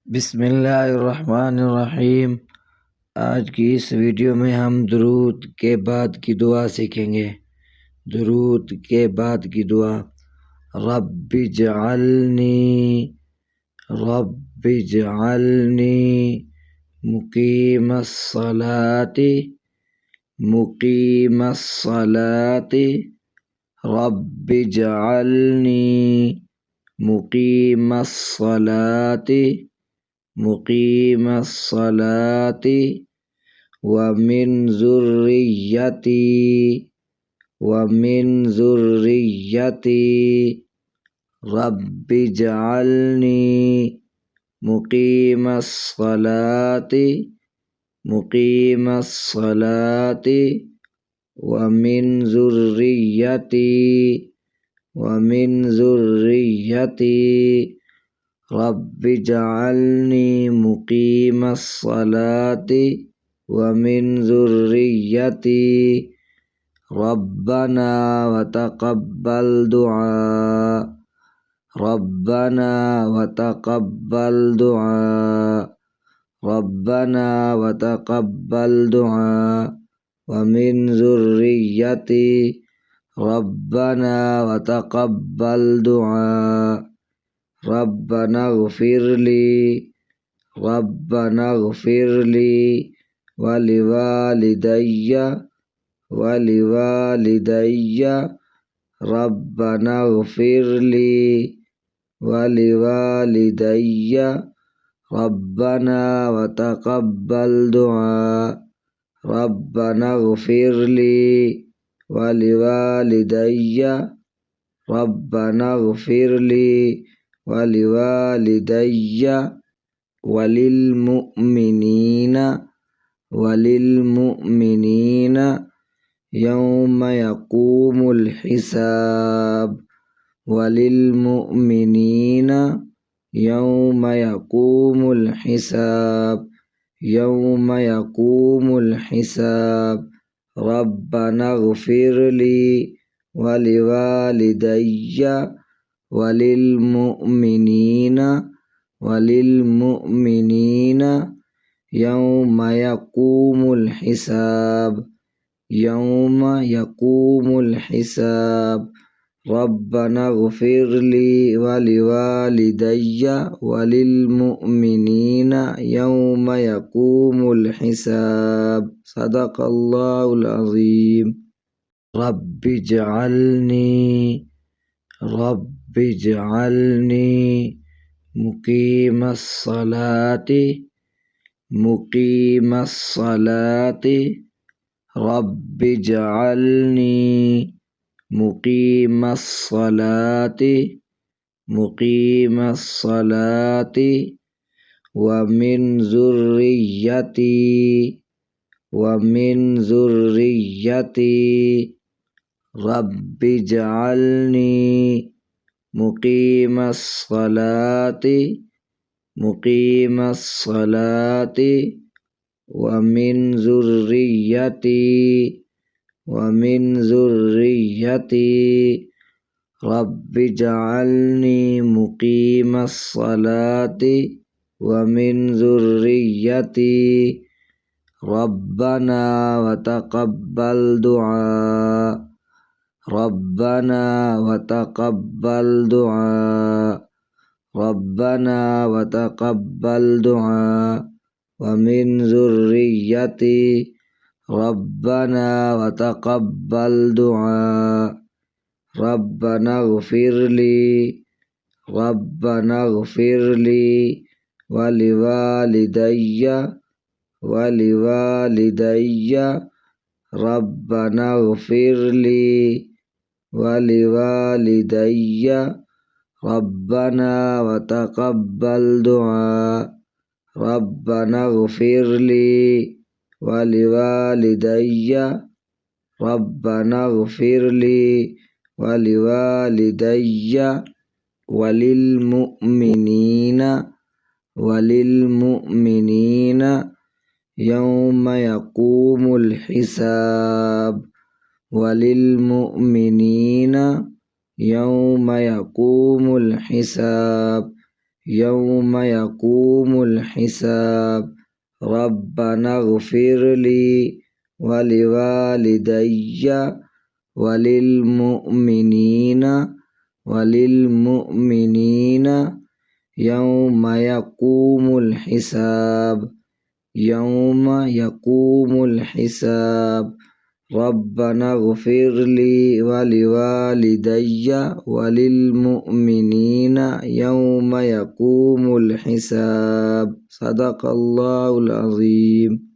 बिस्मिल्लाहिर्रहमानिर्रहीम। आज की इस वीडियो में हम दुरूद के बाद की दुआ सीखेंगे। दुरूद के बाद की दुआ। रब्बिजअलनी मुकीमस्सलाति मुकीमस्सलाति रब्बिजअलनी मुकीमस्सलाति मुकीमस्सलाति वमिन ज़ुर्रिय्यती रब्बिजअलनी मुकीमस्सलाति मुकीमस्सलाति वमिन ज़ुर्रिय्यती रब्बिजअलनी मुकीमस्सलाति वमिन ज़ुर्रिय्यती रब्बना वतक़ब्बल दुआ रब्बना वतक़ब्बल दुआ रब्बना वतक़ब्बल दुआ वमिन ज़ुर्रिय्यती रब्बना वतक़ब्बल दुआ रब्बना ग़फ़िरली वलिवालिदैया रब्बना ग़फ़िरली वलिवालिदैया रब्बना वतक़ब्बल दुआ रब्बना ग़फ़िरली वलिवालिदैया रब्बना ग़फ़िरली वलिवालिदैया वलिलमुअ्मिनीन यौम यक़ूमुल हिसाब वलिलमुअ्मिनीन यौम यक़ूमुल हिसाब यौम यक़ूमुल हिसाब रब्बना ग़फ़िरली वलिवालिदैया वलिलमुअ्मिनीन यौम यक़ूमुल हिसाब रब्बना ग़फ़िरली वलिवालिदैया वलिलमुअ्मिनीन यौम यक़ूमुल हिसाब। सदक़ल्लाहुल अज़ीम। रब्बिजअलनी मुकीमस्सलाति रब्बिजअलनी मुकीमस्सलाति मुकीमस्सलाति वमिन ज़ुर्रिय्यती रब्बिजअलनी मुकीमस्सलाति मुकीमस्सलाति वमिन ज़ुर्रिय्यती रब्बिजअलनी मुकीमस्सलाति वमिन ज़ुर्रिय्यती रब्बना वतक़ब्बल दुआ रब्बना वतक़ब्बल दुआ रब्बना वतक़ब्बल दुआ वमिन ज़ुर्रिय्यती रब्बना वतक़ब्बल दुआ रब्बना ग़फ़िरली वलिवालिदैया रब्बना ग़फ़िरली वलिवालिदैया रब्बना वतक़ब्बल दुआ रब्बना ग़फ़िरली वलिवालिदैया रब्बना ग़फ़िरली वलिवालिदैया वलिलमुअ्मिनीन यौम यक़ूमुल हिसाब वलिलमुअ्मिनीन यौम यक़ूमुल हिसाब यौम यक़ूमुल हिसाब। रब्बना इग़फ़िर ली वलिवालिदैया वलिलमुअमिनीना यौम यक़ूमुल हिसाब। यौम यक़ूमुल हिसाब। रब्बना इग़फ़िर ली वलिवालिदैया वलिलमुअमिनीना यौम यक़ूमुल हिसाब। सदक़ल्लाहुल अज़ीम।